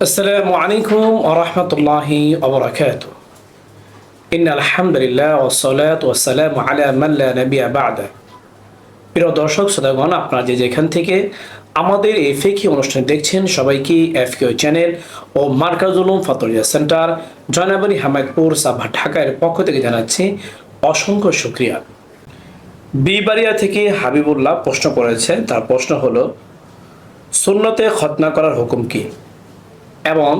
আসসালামু আলাইকুম ওয়া রাহমাতুল্লাহি ওয়া বারাকাতুহু। ইন্নাল হামদুলিল্লাহ ওয়াস সালাতু ওয়াস সালামু আলা মান লা নাবিয়্যা বা'দা। প্রিয় দর্শক শ্রোতাগণ, আপনারা যেখান থেকে আমাদের এই ফিকহি অনুষ্ঠান দেখছেন, সবাইকে এফকিউ চ্যানেল ও মার্কাজুল উলুম ফাতরিয়া সেন্টার জয়নাবাড়ি হামাদপুর সাভার ঢাকার পক্ষ থেকে জানাচ্ছি অসংখ্য শুকরিয়া। বিবাড়িয়া থেকে হাবিবুল্লাহ প্রশ্ন করেছে। তার প্রশ্ন হলো, সুন্নতে খতনা করার হুকুম কি এবং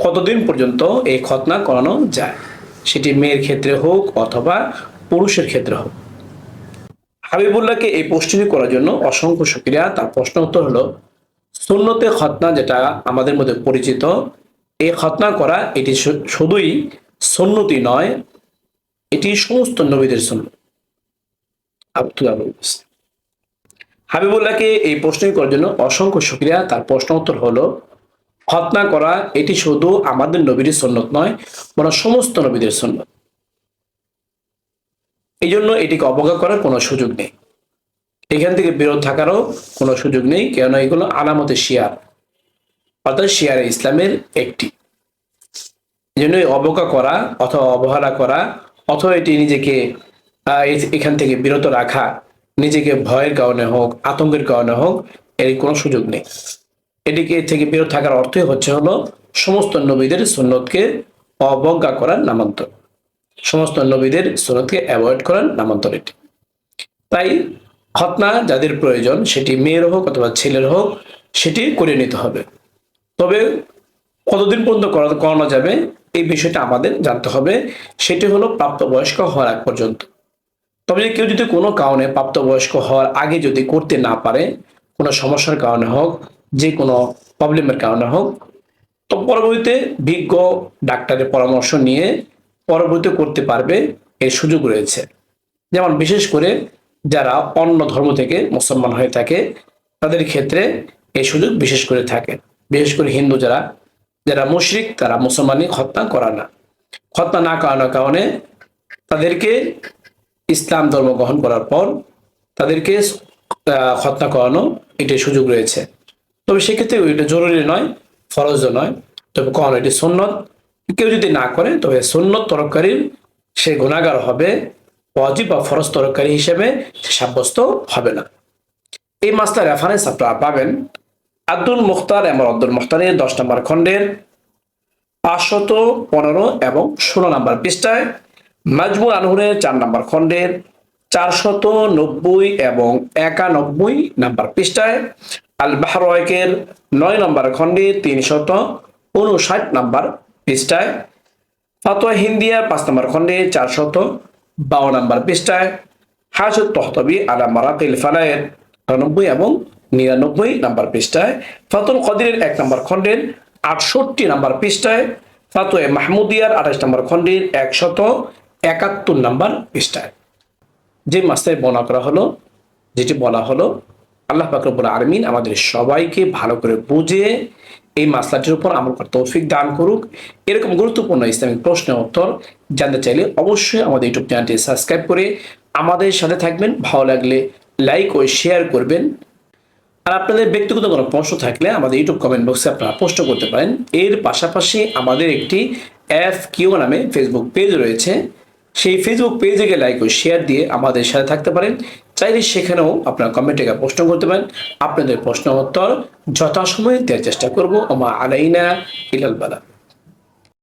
কতদিন পর্যন্ত এই খতনা করানো যায়, সেটি মেয়ের ক্ষেত্রে হোক অথবা পুরুষের ক্ষেত্রে হোক। হাবিবুল্লাহকে এই প্রশ্নটি করার জন্য অসংখ্য শুকরিয়া। তার প্রশ্ন উত্তর হলো, সুন্নতে খতনা যেটা আমাদের মধ্যে পরিচিত, এই খতনা করা এটি শুধুই সুন্নতি নয়, এটি সমস্ত নবীদের সুন্নত। হাবিবুল্লাহকে এই প্রশ্নটি করার জন্য অসংখ্য শুকরিয়া। তার প্রশ্ন উত্তর হলো, খতনা করা এটি শুধু আমাদের নবীর সুন্নত নয়, বরং সমস্ত নবীদের সুন্নত। এই জন্য এটিকে অবজ্ঞা করার কোনো সুযোগ নেই, এখান থেকে বিরত থাকারও কোনো সুযোগ নেই, কেননা এগুলো আলামতে শিয়ার, অর্থাৎ শিয়ারে ইসলামের একটি। এই জন্য অবজ্ঞা করা অথবা অবহেলা করা অথবা এটি নিজেকে এখান থেকে বিরত রাখা, নিজেকে ভয়ের কারণে হোক আতঙ্কের কারণে হোক, এর কোনো সুযোগ নেই। এটিকে থেকে বিরত থাকার অর্থই হলো সমস্ত নবীদের সুন্নতকে অবজ্ঞা করার নামান্তর, সমস্ত নবীদের সুন্নতকে অ্যাভয়েড করার নামান্তর এটি। তাই খতনা যাদের প্রয়োজন, সেটি মেয়ের হোক অথবা ছেলের হোক, সেটি করে নিতে হবে। তবে কতদিন পর্যন্ত করানো যাবে এই বিষয়টা আমাদের জানতে হবে, সেটি হলো প্রাপ্তবয়স্ক হওয়ার আগ পর্যন্ত। তবে কেউ যদি কোনো কারণে প্রাপ্তবয়স্ক হওয়ার আগে যদি করতে না পারে, কোনো সমস্যার কারণে হোক, যে কোনো প্রবলেমের কারণে হোক, তো পরবর্তীতে বিজ্ঞ ডাক্তারের পরামর্শ নিয়ে পরবর্তীতে করতে পারবে, এর সুযোগ রয়েছে। যেমন বিশেষ করে যারা অন্য ধর্ম থেকে মুসলমান হয়ে থাকে, তাদের ক্ষেত্রে এই সুযোগ বিশেষ করে থাকে। বিশেষ করে হিন্দু যারা যারা মুশরিক, তারা মুসলমানই খতনা করা না। খতনা না করানোর কারণে তাদেরকে ইসলাম ধর্ম গ্রহণ করার পর তাদেরকে খতনা করানো এটির সুযোগ রয়েছে। তবে সেক্ষেত্রে এটা জরুরি নয়, ফরজও নয়, তবে কখনো এটি সুন্নত। কেউ যদি না করে, তবে সুন্নত তরকারির সে গুনাহগার হবে, ওয়াজিব বা ফরজ তরকারি হিসেবে সে সাব্যস্ত হবে না। এই মাসটার রেফারেন্স আপনারা পাবেন আব্দুল মুখতার এবং আব্দুল মুখতারের 10 নম্বর খণ্ডের 515 এবং 16 নম্বর পৃষ্ঠায়, মাজমু আনহুরের 4 নম্বর খণ্ডের 490 এবং 91 নম্বর পৃষ্ঠায়, আল বাহরাইকের 9 নম্বর খণ্ডে 359 নম্বর পৃষ্ঠায়, ফাতোয়া হিন্দিয়ার 5 নম্বর খণ্ডে 452 নম্বর পৃষ্ঠায়, হাসুত তহতবি আলা মারাকিল ফালায়ের 90 এবং 99 নম্বর পৃষ্ঠায়, ফাতুল কদিরের 1 নম্বর খণ্ডের 68 নম্বর পৃষ্ঠায়, ফাতোয়া মাহমুদিয়ার 28 নম্বর খণ্ডের 171 নম্বর পৃষ্ঠায়। যে মাসলায় বর্ণনা করা হলো, যেটি বলা হলো, আল্লাহ পাক রব্বুল আলামিন আমাদের সবাইকে ভালো করে বুঝে এই মাসলাটির উপর আমল করার তৌফিক দান করুক। এরকম গুরুত্বপূর্ণ ইসলামিক প্রশ্নের উত্তর জানতে চাইলে অবশ্যই আমাদের ইউটিউব চ্যানেলটি সাবস্ক্রাইব করে আমাদের সাথে থাকবেন। ভালো লাগলে লাইক ও শেয়ার করবেন। আর আপনাদের ব্যক্তিগত কোনো প্রশ্ন থাকলে আমাদের ইউটিউব কমেন্ট বক্সে আপনারা প্রশ্ন করতে পারেন। এর পাশাপাশি আমাদের একটি এফকিউ নামে ফেসবুক পেজ রয়েছে, সেই ফেসবুক পেজে গিয়ে লাইক ও শেয়ার দিয়ে আমাদের সাথে থাকতে পারেন। চাইলে সেখানেও আপনারা কমেন্টে প্রশ্ন করতে পারেন। আপনাদের প্রশ্ন উত্তর যথাসময়ে দেওয়ার চেষ্টা করব। ওমা আলাইনা ইলাল বালাগ।